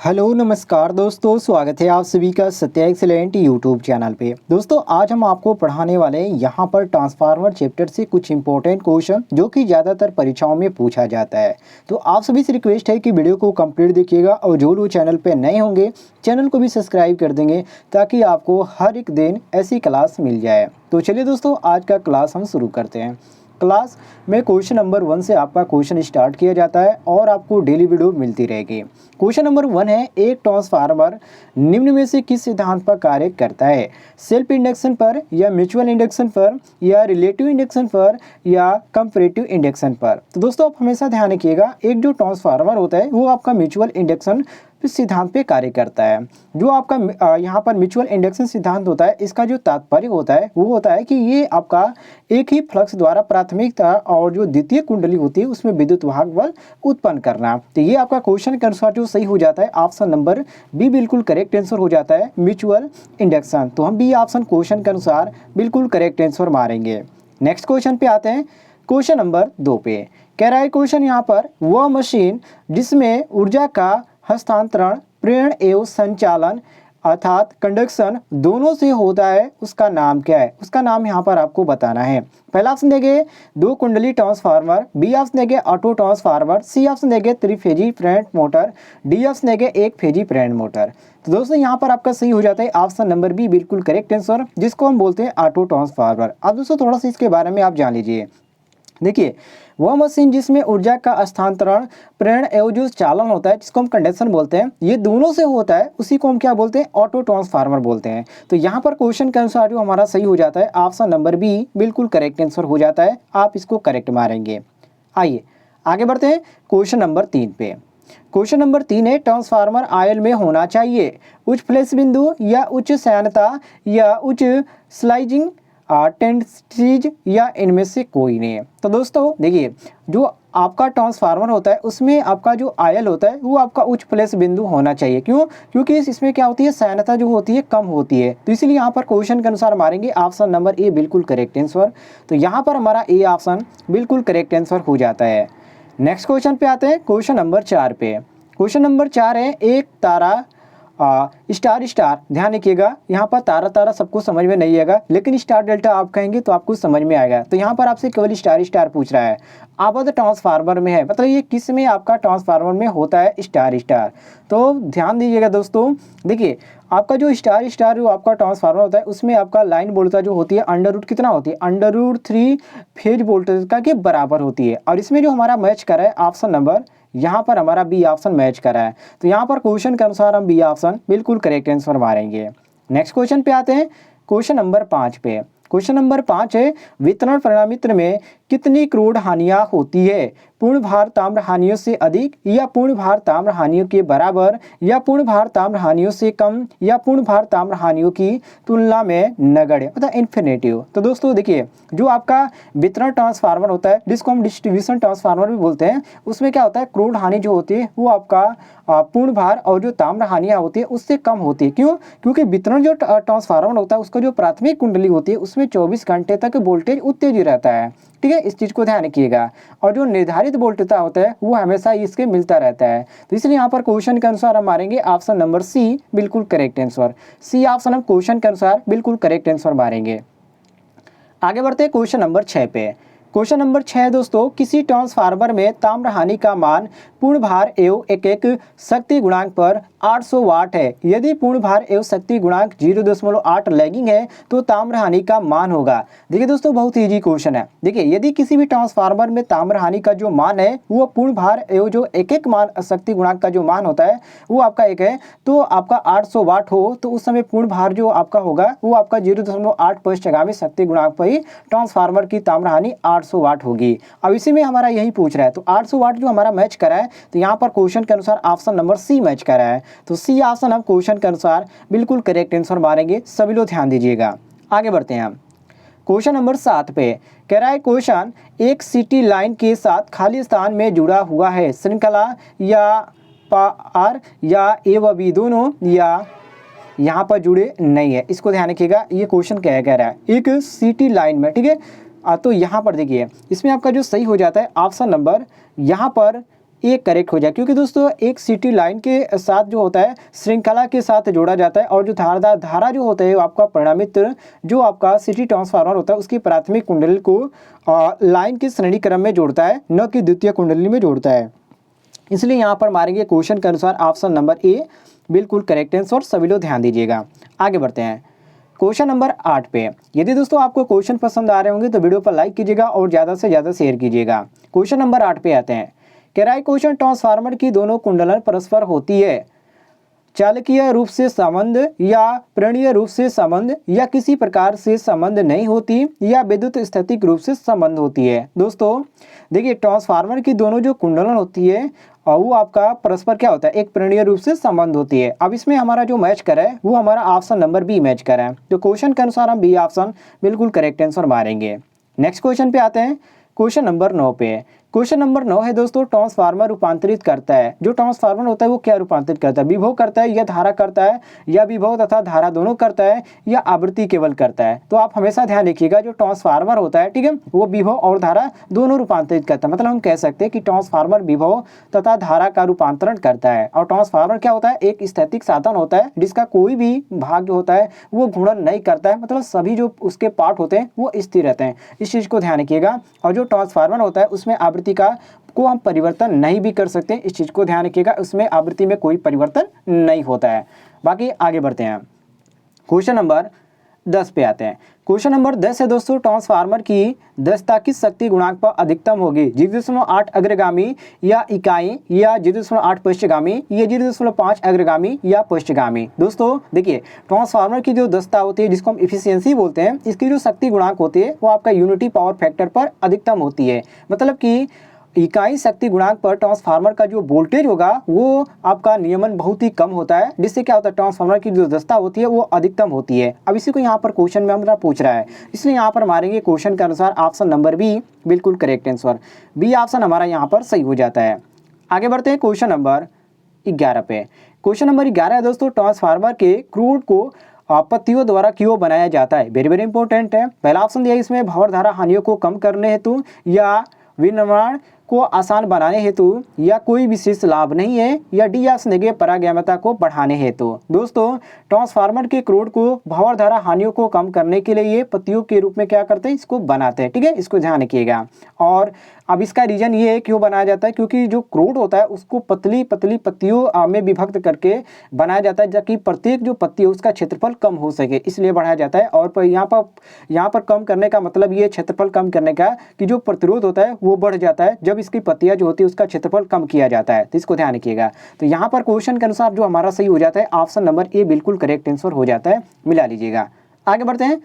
Hello नमस्कार दोस्तों, स्वागत है आप सभी का सत्या एक्सीलेंट यूट्यूब चैनल पे। दोस्तों आज हम आपको पढ़ाने वाले हैं यहाँ पर ट्रांसफार्मर चैप्टर से कुछ इंपॉर्टेंट क्वेश्चन जो कि ज़्यादातर परीक्षाओं में पूछा जाता है। तो आप सभी से रिक्वेस्ट है कि वीडियो को कंप्लीट देखिएगा और जो लोग चैनल पे नए होंगे चैनल को भी सब्सक्राइब कर देंगे ताकि आपको हर एक दिन ऐसी क्लास मिल जाए। तो चलिए दोस्तों आज का क्लास हम शुरू करते हैं। क्लास में क्वेश्चन नंबर 1 से आपका क्वेश्चन स्टार्ट किया जाता है और आपको डेली वीडियो मिलती रहेगी। क्वेश्चन नंबर 1 है, एक ट्रांसफार्मर निम्न में से किस सिद्धांत पर कार्य करता है? सेल्फ इंडक्शन पर या म्यूचुअल इंडक्शन पर या रिलेटिव इंडक्शन पर या कंपैरेटिव इंडक्शन पर? तो दोस्तों आप हमेशा ध्यान रखिएगा, एक जो ट्रांसफार्मर होता है वो आपका म्यूचुअल इंडक्शन सिद्धांत पे कार्य करता है। जो आपका यहाँ पर म्यूचुअल इंडक्शन सिद्धांत होता है, इसका जो तात्पर्य होता है वो होता है कि ये आपका एक ही फ्लक्स द्वारा प्राथमिकता और जो द्वितीय कुंडली होती है उसमें विद्युत वाहक बल उत्पन्न करना। तो ये आपका क्वेश्चन के अनुसार जो सही हो जाता है ऑप्शन नंबर बी बिल्कुल करेक्ट आंसर हो जाता है, म्यूचुअल इंडक्शन। तो हम बी ऑप्शन क्वेश्चन के अनुसार बिल्कुल करेक्ट आंसर मारेंगे। नेक्स्ट क्वेश्चन पे आते हैं, क्वेश्चन नंबर 2 पे कह रहा है क्वेश्चन यहाँ पर, वह मशीन जिसमें ऊर्जा का हस्तांतरण, प्रेरण एवं संचालन अर्थात कंडक्शन दोनों से होता है उसका नाम क्या है? उसका नाम यहाँ पर आपको बताना है। पहला ऑप्शन देंगे 2 कुंडली ट्रांसफार्मर, बी ऑप्शन देंगे ऑटो ट्रांसफार्मर, सी ऑप्शन देंगे त्रिफेजी प्रेरण मोटर, डी ऑप्शन देंगे एक फेजी प्रेरण मोटर। तो दोस्तों यहाँ पर आपका सही हो जाता है ऑप्शन नंबर बी बिल्कुल करेक्ट आंसर, जिसको हम बोलते हैं ऑटो ट्रांसफार्मर। अब दोस्तों थोड़ा सा इसके बारे में आप जान लीजिए। देखिए, वह मशीन जिसमें ऊर्जा का हस्तांतरण, प्रेरण एवं जो चालन होता है जिसको हम कंडक्शन बोलते हैं, ये दोनों से होता है, उसी को हम क्या बोलते हैं? ऑटो ट्रांसफार्मर बोलते हैं। तो यहाँ पर क्वेश्चन के अनुसार जो हमारा सही हो जाता है ऑप्शन नंबर बी बिल्कुल करेक्ट आंसर हो जाता है। आप इसको करेक्ट मारेंगे। आइए आगे बढ़ते हैं क्वेश्चन नंबर 3 पे। क्वेश्चन नंबर 3 है, ट्रांसफार्मर आयल में होना चाहिए उच्च फ्लैश बिंदु या उच्च सयानता या उच्च स्लाइजिंग टेंडेंसीज या इनमें से कोई नहीं है। तो दोस्तों देखिए, जो आपका ट्रांसफार्मर होता है उसमें आपका जो आयल होता है वो आपका उच्च फ्लैश बिंदु होना चाहिए। क्यों? क्योंकि इसमें क्या होती है, सयानता जो होती है कम होती है। तो इसीलिए यहाँ पर क्वेश्चन के अनुसार मारेंगे ऑप्शन नंबर ए बिल्कुल करेक्ट आंसर। तो यहाँ पर हमारा ए ऑप्शन बिल्कुल करेक्ट आंसर हो जाता है। नेक्स्ट क्वेश्चन पे आते हैं, क्वेश्चन नंबर 4 पे। क्वेश्चन नंबर 4 है, एक तारा स्टार स्टार, ध्यान रखिएगा यहाँ पर तारा तारा सबको समझ में नहीं आएगा, लेकिन स्टार डेल्टा आप कहेंगे तो आपको समझ में आएगा। तो यहाँ पर आपसे केवल स्टार स्टार पूछ रहा है, आबद्ध ट्रांसफार्मर में है, मतलब ये किस में आपका ट्रांसफार्मर में होता है स्टार स्टार। तो ध्यान दीजिएगा दोस्तों, देखिए आपका जो स्टार स्टार जो आपका ट्रांसफार्मर होता है उसमें आपका लाइन वोल्टेज जो होती है अंडर रूट कितना होती है? अंडर रूट 3 फेज वोल्टेज का के बराबर होती है। और इसमें जो हमारा मैच कर रहा है ऑप्शन नंबर, यहाँ पर हमारा बी ऑप्शन मैच करा है। तो यहाँ पर क्वेश्चन के अनुसार हम बी ऑप्शन बिल्कुल करेक्ट आंसर मारेंगे। नेक्स्ट क्वेश्चन पे आते हैं, क्वेश्चन नंबर 5 पे। क्वेश्चन नंबर 5 है, वितरण प्रणामित्र में कितनी क्रोड हानियाँ होती है? पूर्ण भार ताम्र हानियों से अधिक या पूर्ण भार ताम्र हानियों के बराबर या पूर्ण भार ताम्र हानियों से कम या पूर्ण भार ताम्र हानियों की तुलना में नगण्य, मतलब इन्फिनेटिव। तो दोस्तों देखिए, जो आपका वितरण ट्रांसफार्मर होता है जिसको हम डिस्ट्रीब्यूशन ट्रांसफार्मर भी बोलते हैं, उसमें क्या होता है, क्रोड हानि जो होती है वो आपका पूर्ण भार और जो ताम्र हानियाँ होती है उससे कम होती है। क्यों? क्योंकि वितरण जो ट्रांसफार्मर होता है उसका जो प्राथमिक कुंडली होती है उसमें 24 घंटे तक वोल्टेज उत्तेजित रहता है। ठीक है, इस चीज़ को ध्यान रखिएगा। और जो निर्धारित वोल्टेज होता है वो हमेशा इसके मिलता रहता है। तो इसलिए यहाँ पर क्वेश्चन के अनुसार हम मारेंगे ऑप्शन नंबर सी बिल्कुल करेक्ट आंसर। सी ऑप्शन हम क्वेश्चन के अनुसार बिल्कुल करेक्ट आंसर मारेंगे। आगे बढ़ते हैं क्वेश्चन नंबर 6 पे। क्वेश्चन नंबर 6 दोस्तों, किसी ट्रांसफार्मर में ताम्र हानि का मान पूर्ण भार एवं एक शक्ति गुणांक पर 800 वाट है। यदि पूर्ण भार एवं शक्ति गुणांक 0.8 लैगिंग है तो ताम्र हानि का मान होगा। देखिए दोस्तों, बहुत इजी क्वेश्चन है। देखिए, यदि किसी भी ट्रांसफार्मर में ताम्र हानि का जो मान है वो पूर्ण भार एवं जो एक मान शक्ति गुणांक का जो मान होता है वो आपका एक है, तो आपका 800 वाट हो तो उस समय पूर्ण भार जो आपका होगा वो आपका 0.8 शक्ति गुणांक पर ही ट्रांसफार्मर की ताम्र हानि 800 वाट होगी। अब इसी में हमारा यही पूछ रहा है, तो 800 वाट जो हमारा मैच करा है, तो यहाँ पर क्वेश्चन के अनुसार ऑप्शन नंबर सी मैच करा है। तो सी ऑप्शन हम क्वेश्चन के अनुसार बिल्कुल करेक्ट आंसर मारेंगे। सभी लोग ध्यान दीजिएगा। आगे बढ़ते हैं हम क्वेश्चन नंबर 7 पे। कह रहा है क्वेश्चन, एक सिटी लाइन के साथ खाली स्थान में जुड़ा हुआ है, श्रृंखला या पार या ए व बी दोनों या यहाँ पर जुड़े नहीं है। इसको ध्यान रखिएगा, ये क्वेश्चन क्या कह रहा है, एक सिटी लाइन में। ठीक है, तो यहाँ पर देखिए इसमें आपका जो सही हो जाता है ऑप्शन नंबर यहाँ पर ये करेक्ट हो जाए, क्योंकि दोस्तों एक सिटी लाइन के साथ जो होता है श्रृंखला के साथ जोड़ा जाता है, और जो धारदार धारा जो होता है आपका परिणामित जो आपका सिटी ट्रांसफार्मर होता है उसकी प्राथमिक कुंडली को लाइन के श्रेणी क्रम में जोड़ता है, न कि द्वितीय कुंडली में जोड़ता है। इसलिए यहाँ पर मारेंगे क्वेश्चन के अनुसार ऑप्शन नंबर ए बिल्कुल करेक्ट आंसर। सभी लोग ध्यान दीजिएगा। आगे बढ़ते हैं क्वेश्चन नंबर 8 पे। यदि दोस्तों आपको क्वेश्चन पसंद आ रहे होंगे तो वीडियो पर लाइक कीजिएगा और ज़्यादा से ज़्यादा शेयर कीजिएगा। क्वेश्चन नंबर 8 पे आते हैं। कह रहा है क्वेश्चन ट्रांसफार्मर की दोनों कुंडलन परस्पर होती है, चालकीय रूप से संबंध या प्रणीय रूप से संबंध या किसी प्रकार से संबंध नहीं होती या विद्युत स्थैतिक रूप से संबंध होती है। दोस्तों देखिए ट्रांसफार्मर की दोनों जो कुंडलन होती है और वो आपका परस्पर क्या होता है, एक प्रणीय रूप से संबंध होती है। अब इसमें हमारा जो मैच करा है वो हमारा ऑप्शन नंबर बी मैच करा है, तो क्वेश्चन के अनुसार हम बी ऑप्शन बिल्कुल करेक्ट आंसर मारेंगे। नेक्स्ट क्वेश्चन पे आते हैं। क्वेश्चन नंबर 9 पे। क्वेश्चन नंबर 9 है दोस्तों, ट्रांसफार्मर रूपांतरित करता है। जो ट्रांसफार्मर होता है वो क्या रूपांतरित करता है, विभव करता है या धारा करता है, या विभव तथा धारा दोनों करता है, या आवृत्ति केवल करता है। तो आप हमेशा ध्यान रखिएगा जो ट्रांसफार्मर होता है, ठीक है, वो विभव और धारा दोनों रूपांतरित करता है। मतलब हम कह सकते हैं कि ट्रांसफार्मर विभव तथा धारा का रूपांतरण करता है। और ट्रांसफार्मर क्या होता है, एक स्थैतिक साधन होता है जिसका कोई भी भाग जो होता है वो घूर्णन नहीं करता है, मतलब सभी जो उसके पार्ट होते हैं वो स्थिर रहते हैं। इस चीज़ को ध्यान रखिएगा। और जो ट्रांसफार्मर होता है उसमें आवृत्ति को हम परिवर्तन नहीं भी कर सकते, इस चीज़ को ध्यान रखिएगा। उसमें आवृत्ति में कोई परिवर्तन नहीं होता है। बाकी आगे बढ़ते हैं। क्वेश्चन नंबर 10 पे आते हैं। क्वेश्चन नंबर 10 है दोस्तों, ट्रांसफार्मर की दक्षता किस शक्ति गुणांक पर अधिकतम होगी, 0.8 अग्रगामी या इकाई, या 0.8 पश्चगामी, या 0.5 अग्रगामी या पश्चगामी। दोस्तों देखिए ट्रांसफार्मर की जो दक्षता होती है जिसको हम इफिशियंसी बोलते हैं, इसकी जो शक्ति गुणांक होती है वो आपका यूनिटी पावर फैक्टर पर अधिकतम होती है। मतलब कि इकाई शक्ति गुणांक पर ट्रांसफार्मर का जो वोल्टेज होगा वो आपका नियमन बहुत ही कम होता है, जिससे क्या होता है ट्रांसफार्मर की जो दक्षता होती है वो अधिकतम होती है। अब इसी को यहाँ पर क्वेश्चन में हमारा पूछ रहा है, इसलिए यहाँ पर मारेंगे क्वेश्चन के अनुसार ऑप्शन नंबर बी बिल्कुल करेक्ट आंसर। बी ऑप्शन हमारा यहाँ पर सही हो जाता है। आगे बढ़ते हैं क्वेश्चन नंबर 11 पे। क्वेश्चन नंबर 11 है दोस्तों, ट्रांसफार्मर के क्रूड को पत्तियों द्वारा क्यों बनाया जाता है। वेरी वेरी इंपॉर्टेंट है। पहला ऑप्शन दिया इसमें भंवर धारा हानियों को कम करने हेतु, या विनिर्माण को आसान बनाने हेतु, या कोई विशेष लाभ नहीं है, या डी ऑप्शन देंगे परागैमता को बढ़ाने हेतु। दोस्तों ट्रांसफार्मर के क्रूड को भंवर धारा हानियों को कम करने के लिए ये पत्तियों के रूप में क्या करते हैं, इसको बनाते हैं, ठीक है, इसको ध्यान रखिएगा। और अब इसका रीजन ये है क्यों बनाया जाता है, क्योंकि जो क्रूड होता है उसको पतली पतली पत्तियों में विभक्त करके बनाया जाता है, ताकि प्रत्येक जो पत्ती है उसका क्षेत्रफल कम हो सके, इसलिए बढ़ाया जाता है। और यहाँ पर कम करने का मतलब ये क्षेत्रफल कम करने का कि जो प्रतिरोध होता है वो बढ़ जाता है जब इसकी पत्तियां जो होती है उसका क्षेत्रफल कम किया जाता है, तो इसको ध्यान रखिएगा। तो यहाँ पर क्वेश्चन के अनुसार जो हमारा सही हो जाता है ऑप्शन नंबर ए बिल्कुल करेक्ट आंसर हो जाता है, मिला लीजिएगा। आगे बढ़ते हैं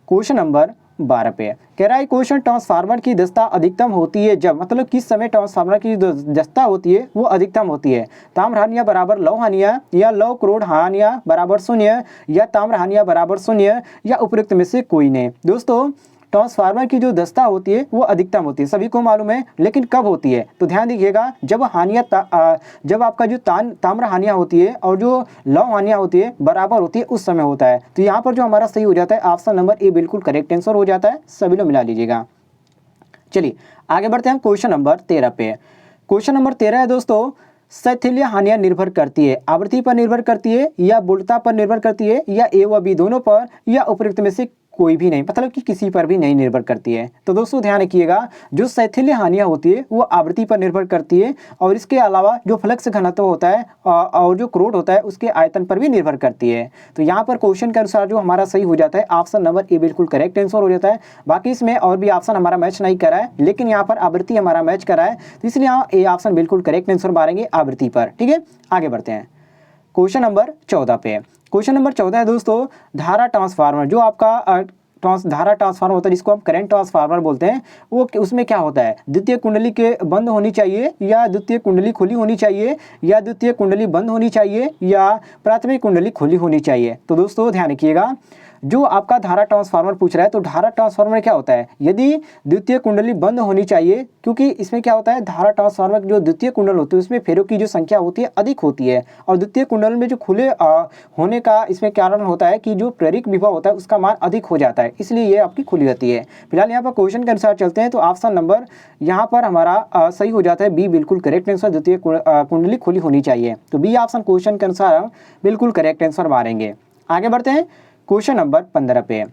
क्वेश्चन नंबर 12 पे। कह रहा है क्वेश्चन ट्रांसफार्मर की दक्षता अधिकतम होती है जब, मतलब किस समय ट्रांसफार्मर की दक्षता होती है वो अधिकतम होती है। ताम्र हानियां बराबर लौह हानियां, या लौह क्रोड हानियां बराबर 0, या ताम्र हानियां बराबर 0, या उपयुक्त में से कोई नहीं। दोस्तों ट्रांसफार्मर की जो दक्षता होती है वो अधिकतम होती है, सभी को मालूम है, लेकिन कब होती है तो ध्यान दीजिएगा, जब जब आपका जो ताम्र हानियां होती है और जो लौह हानियां होती है बराबर होती है उस समय होता है। तो यहाँ पर जो हमारा सही हो जाता है ऑप्शन नंबर ए बिल्कुल करेक्ट आंसर हो जाता है, सभी लोग मिला लीजिएगा। चलिए आगे बढ़ते हैं क्वेश्चन नंबर 13 पे। क्वेश्चन नंबर 13 है दोस्तों, शैथिल्य हानियां निर्भर करती है, आवृत्ति पर निर्भर करती है, या बोल्टता पर निर्भर करती है, या ए व बी दोनों पर, या उपयुक्त में से कोई भी नहीं, मतलब कि किसी पर भी नहीं निर्भर करती है। तो दोस्तों ध्यान रखिएगा, जो शैथिल्य हानियां होती है वो आवृत्ति पर निर्भर करती है, और इसके अलावा जो फ्लक्स घनत्व होता है और जो क्रोड होता है उसके आयतन पर भी निर्भर करती है। तो यहाँ पर क्वेश्चन के अनुसार जो हमारा सही हो जाता है ऑप्शन नंबर ए बिल्कुल करेक्ट आंसर हो जाता है। बाकी इसमें और भी ऑप्शन हमारा मैच नहीं करा है, लेकिन यहाँ पर आवृत्ति हमारा मैच करा है, तो इसलिए यहाँ ए ऑप्शन बिल्कुल करेक्ट आंसर मारेंगे आवृत्ति पर, ठीक है। आगे बढ़ते हैं क्वेश्चन नंबर 14 पे। क्वेश्चन नंबर 14 है दोस्तों, धारा ट्रांसफार्मर, जो आपका धारा ट्रांसफार्मर होता है जिसको हम करंट ट्रांसफार्मर बोलते हैं, वो उसमें क्या होता है, द्वितीय कुंडली के बंद होनी चाहिए, या द्वितीय कुंडली खुली होनी चाहिए, या द्वितीय कुंडली बंद होनी चाहिए, या प्राथमिक कुंडली खुली होनी चाहिए। तो दोस्तों ध्यान रखिएगा, जो आपका धारा ट्रांसफार्मर पूछ रहा है, तो धारा ट्रांसफार्मर क्या होता है, यदि द्वितीय कुंडली बंद होनी चाहिए, क्योंकि इसमें क्या होता है, धारा ट्रांसफार्मर की जो द्वितीय कुंडल होती है उसमें फेरों की जो संख्या होती है अधिक होती है, और द्वितीय कुंडल में जो खुले होने का इसमें कारण होता है कि जो प्रेरक विभव होता है उसका मान अधिक हो जाता है, इसलिए ये आपकी खुली रहती है। फिलहाल यहाँ पर क्वेश्चन के अनुसार चलते हैं, तो ऑप्शन नंबर यहाँ पर हमारा सही हो जाता है, बी बिल्कुल करेक्ट आंसर, द्वितीय कुंडली खुली होनी चाहिए। तो बी ऑप्शन क्वेश्चन के अनुसार हम बिल्कुल करेक्ट आंसर मारेंगे। आगे बढ़ते हैं क्वेश्चन नंबर 15 पे।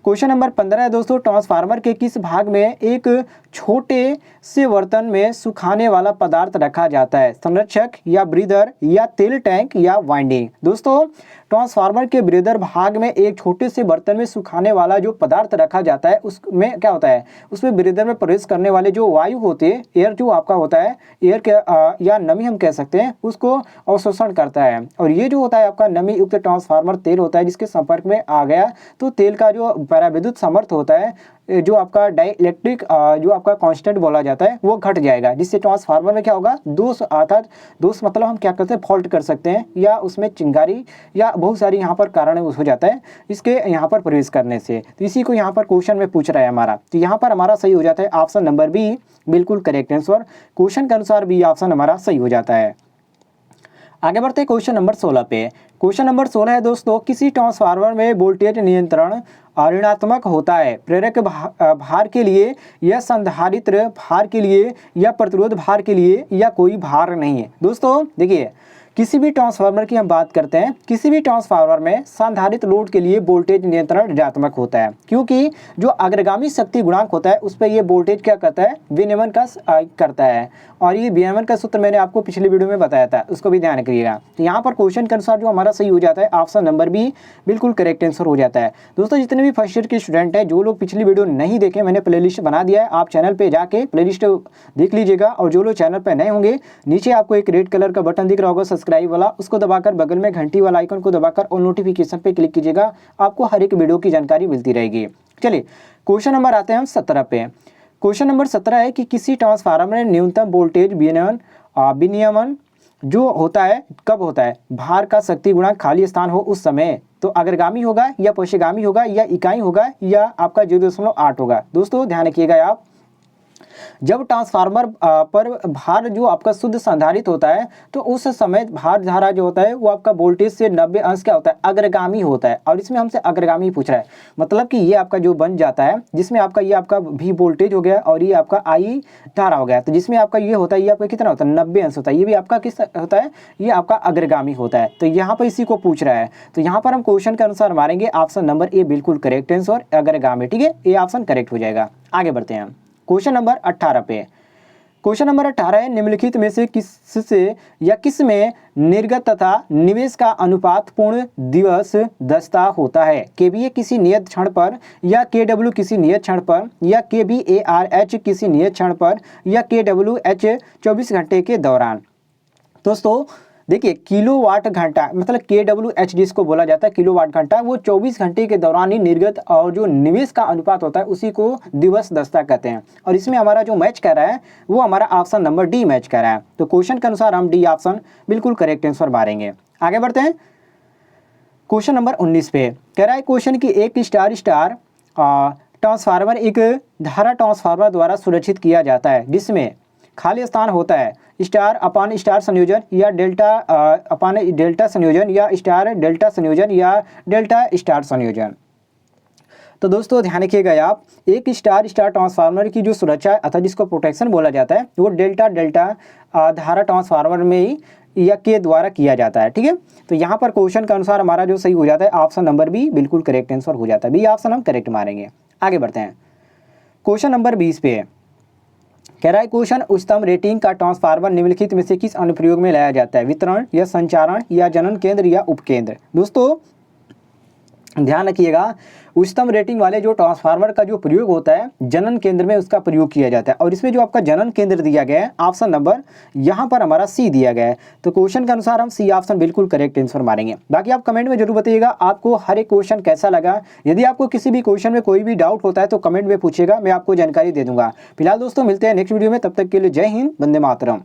क्वेश्चन नंबर 15 है दोस्तों, ट्रांसफार्मर के किस भाग में एक छोटे से बर्तन में सुखाने वाला पदार्थ रखा जाता है, संरक्षक या ब्रीदर या तेल टैंक या वाइंडिंग। दोस्तों ट्रांसफार्मर के ब्रीदर भाग में एक छोटे से बर्तन में सुखाने वाला जो पदार्थ रखा जाता है उसमें क्या होता है, उसमें ब्रीदर में प्रवेश करने वाले जो वायु होते हैं, एयर जो आपका होता है, एयर के या नमी हम कह सकते हैं, उसको अवशोषण करता है। और ये जो होता है आपका नमी युक्त ट्रांसफार्मर तेल होता है, जिसके संपर्क में आ गया तो तेल का जो पराविद्युत सामर्थ्य होता है, जो आपका डाइलेक्ट्रिक जो आपका कांस्टेंट बोला जाता है, वो घट जाएगा, जिससे ट्रांसफार्मर में क्या होगा, दोष अर्थात दोष मतलब हम क्या करते हैं, फॉल्ट कर सकते हैं, या उसमें चिंगारी या बहुत सारी यहाँ पर कारण हो जाता है इसके यहाँ पर प्रवेश करने से। तो इसी को यहाँ पर क्वेश्चन में पूछ रहा है हमारा, तो यहाँ पर हमारा सही हो जाता है ऑप्शन नंबर बी बिल्कुल करेक्ट आंसर, क्वेश्चन के अनुसार बी ऑप्शन हमारा सही हो जाता है। आगे बढ़ते हैं क्वेश्चन नंबर 16 पे। क्वेश्चन नंबर 16 है दोस्तों, किसी ट्रांसफार्मर में वोल्टेज नियंत्रण ऋणात्मक होता है, प्रेरक भार के लिए या संधारित्र भार के लिए या प्रतिरोध भार के लिए या कोई भार नहीं है। दोस्तों देखिए, किसी भी ट्रांसफार्मर की हम बात करते हैं, किसी भी ट्रांसफार्मर में संधारित्र लोड के लिए वोल्टेज नियंत्रण ऋणात्मक होता है, क्योंकि जो अग्रगामी शक्ति गुणांक होता है उस पर ये वोल्टेज क्या करता है, विनियमन का करता है। और ये विनियमन का सूत्र मैंने आपको पिछली वीडियो में बताया था, उसको भी ध्यान रखिएगा। तो यहाँ पर क्वेश्चन के अनुसार जो हमारा सही हो जाता है ऑप्शन नंबर बी बिल्कुल करेक्ट आंसर हो जाता है। दोस्तों जितने भी फर्स्ट ईयर के स्टूडेंट हैं, जो लोग पिछली वीडियो नहीं देखे, मैंने प्लेलिस्ट बना दिया है, आप चैनल पे जाके प्लेलिस्ट देख लीजिएगा। और जो लोग चैनल पर नए होंगे, नीचे आपको एक रेड कलर का बटन दिख रहा होगा सब्सक्राइब वाला, उसको दबाकर बगल में घंटी वाला आइकन को दबाकर और नोटिफिकेशन पे क्लिक कीजिएगा, आपको हर एक वीडियो की जानकारी मिलती रहेगी। चलिए क्वेश्चन नंबर आते हैं हम 17 पे। क्वेश्चन नंबर 17 है कि किसी ट्रांसफार्मर में न्यूनतम वोल्टेज विनियमन जो होता है कब होता है, भार का शक्ति गुणांक खाली स्थान हो उस समय, तो अग्रगामी होगा या पश्चिगामी होगा या इकाई होगा या आपका 0.8 होगा। दोस्तों ध्यान रखिएगा आप, जब ट्रांसफार्मर पर भार जो आपका शुद्ध संधारित होता है, तो उस समय भार धारा जो होता है वो आपका वोल्टेज से 90 अंश क्या होता है, अग्रगामी होता है। और इसमें हमसे अग्रगामी पूछ रहा है, मतलब कि ये आपका जो बन जाता है, जिसमें आपका ये आपका भी वोल्टेज हो गया और ये आपका आई धारा हो गया, तो जिसमें आपका ये होता है, ये आपका कितना होता है, 90 अंश होता है, ये भी आपका किस होता है, ये आपका अग्रगामी होता है। तो यहाँ पर इसी को पूछ रहा है, तो यहाँ पर हम क्वेश्चन के अनुसार मारेंगे ऑप्शन नंबर ए बिल्कुल करेक्ट आंसर, अग्रगामी। ठीक है, ये ऑप्शन करेक्ट हो जाएगा। आगे बढ़ते हैं क्वेश्चन नंबर 18 पे। क्वेश्चन नंबर 18 है, निम्नलिखित में से किससे या किस में निर्गत तथा निवेश का अनुपात पूर्ण दिवस दक्षता होता है, केवीए किसी नियत क्षण पर या केडब्ल्यू किसी नियत क्षण पर या केवीएआरएच किसी नियत क्षण पर या केडब्ल्यूएच 24 घंटे के दौरान। दोस्तों देखिए, किलोवाट घंटा मतलब KWH जिसको बोला जाता है किलोवाट घंटा, वो 24 घंटे के दौरान ही निर्गत और जो निवेश का अनुपात होता है उसी को दिवस दक्षता कहते हैं। और इसमें हमारा जो मैच कर रहा है वो हमारा ऑप्शन नंबर डी मैच कर रहा है। तो क्वेश्चन के अनुसार हम डी ऑप्शन बिल्कुल करेक्ट आंसर मारेंगे। आगे बढ़ते हैं क्वेश्चन नंबर 19 पे। कह रहा है क्वेश्चन की एक स्टार ट्रांसफार्मर एक धारा ट्रांसफार्मर द्वारा सुरक्षित किया जाता है, जिसमें खाली स्थान होता है स्टार अपान स्टार संयोजन या डेल्टा अपान डेल्टा संयोजन या स्टार डेल्टा संयोजन या डेल्टा स्टार संयोजन। तो दोस्तों ध्यान रखिएगा आप, एक स्टार ट्रांसफार्मर की जो सुरक्षा है अर्थात जिसको प्रोटेक्शन बोला जाता है, वो डेल्टा धारा ट्रांसफार्मर में ही या के द्वारा किया जाता है। ठीक है, तो यहाँ पर क्वेश्चन के अनुसार हमारा जो सही हो जाता है ऑप्शन नंबर बी बिल्कुल करेक्ट आंसर हो जाता है। बी ऑप्शन हम करेक्ट मारेंगे। आगे बढ़ते हैं क्वेश्चन नंबर 20 पे। कह रहा है क्वेश्चन, उच्चतम रेटिंग का ट्रांसफार्मर निम्नलिखित में से किस अनुप्रयोग में लाया जाता है, वितरण या संचारण या जनन केंद्र या उपकेंद्र। दोस्तों ध्यान रखिएगा, उच्चतम रेटिंग वाले जो ट्रांसफार्मर का जो प्रयोग होता है जनन केंद्र में उसका प्रयोग किया जाता है। और इसमें जो आपका जनन केंद्र दिया गया है ऑप्शन नंबर यहाँ पर हमारा सी दिया गया है। तो क्वेश्चन के अनुसार हम सी ऑप्शन बिल्कुल करेक्ट आंसर मारेंगे। बाकी आप कमेंट में जरूर बताइएगा आपको हर एक क्वेश्चन कैसा लगा। यदि आपको किसी भी क्वेश्चन में कोई भी डाउट होता है तो कमेंट में पूछिएगा, मैं आपको जानकारी दे दूंगा। फिलहाल दोस्तों मिलते हैं नेक्स्ट वीडियो में, तब तक के लिए जय हिंद, वंदे मातरम।